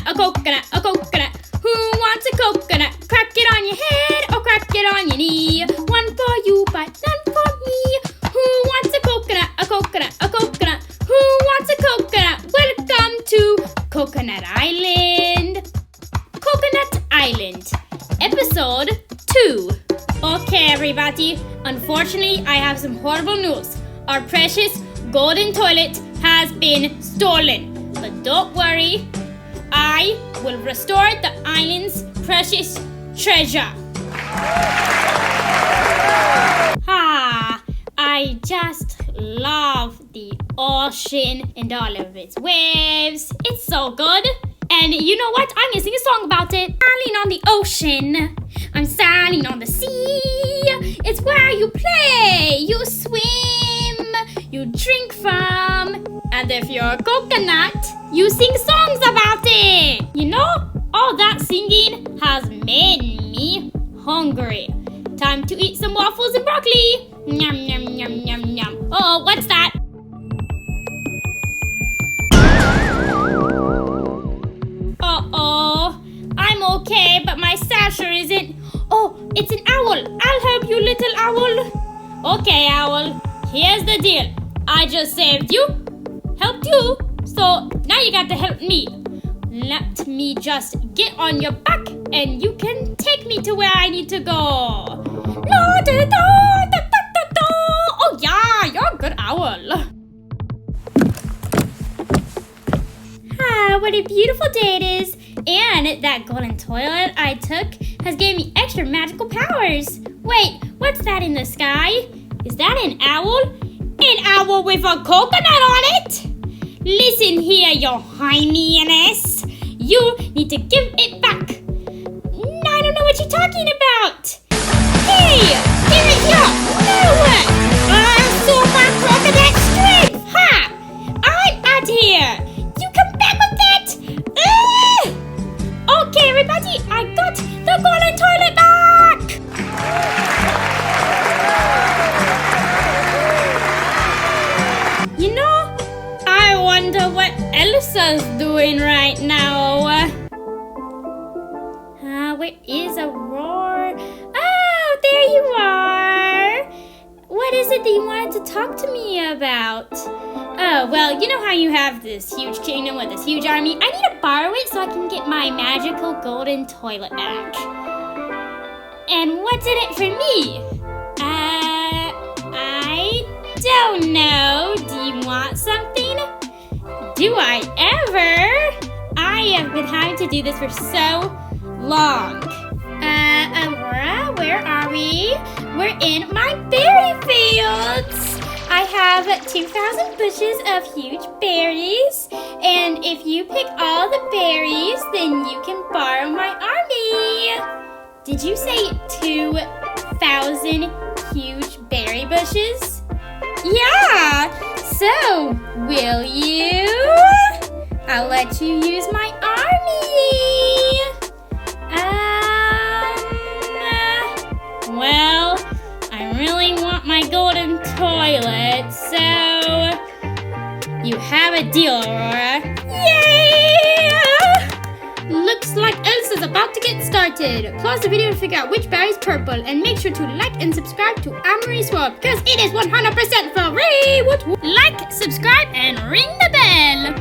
coconut, a coconut, a coconut. Who wants a coconut? Crack it on your head or crack it on your knee. One for you, but none for me. Who wants a coconut, a coconut, a coconut? Who wants a coconut? Welcome to Coconut Island. Coconut Island, episode 2. Okay, everybody. Unfortunately, I have some horrible news. Our precious golden toilet has been stolen. But don't worry, I will restore the island's precious treasure. I just love the ocean and all of its waves. It's so good. And you know what? I'm gonna sing a song about it. Sailing on the ocean. I'm sailing on the sea. It's where you play, you swim, you drink from. And if you're a coconut, you sing songs about it. You know, all that singing has made me hungry. Time to eat some waffles and broccoli. Yum, yum, yum, yum, yum. Oh, what's that? Uh-oh. I'm okay, but my Sasher isn't. Oh, it's an owl. I'll help you, little owl. Okay, owl. Here's the deal. I just saved you, helped you, so now you got to help me. Let me just get on your back and you can take me to where I need to go. La, da, da, da, da, da, da. Oh yeah, you're a good owl. What a beautiful day it is. And that golden toilet I took has given me extra magical powers. Wait, what's that in the sky? Is that an owl? An owl with a coconut on it? Listen here, your highness. You need to give it back. I don't know what you're talking about. Hey, give it here. No. Super coconut strength. Ha! I'm out here. You come back with that. Okay, everybody, I got the golden toilet back. You know, I wonder what Elsa's doing right now. Where is Aurora? Oh, there you are. What is it that you wanted to talk to me about? Oh, well, you know how you have this huge kingdom with this huge army? I need to borrow it so I can get my magical golden toilet back. And what's in it for me? I don't know. Do you want something? Do I ever? I have been having to do this for so long. Aurora, where are we? We're in my berry fields. I have 2,000 bushes of huge berries. And if you pick all the berries, then you can borrow my army. Did you say 2,000 huge berry bushes? Yeah. So, will you? I'll let you use my army. Well, I really want my golden toilet, so you have a deal, Aurora. Yay! Looks like Elsa's about to get started. Pause the video to figure out which berry is purple, and make sure to like and subscribe to Swirl because it is 100% free. Like, subscribe, and ring the bell.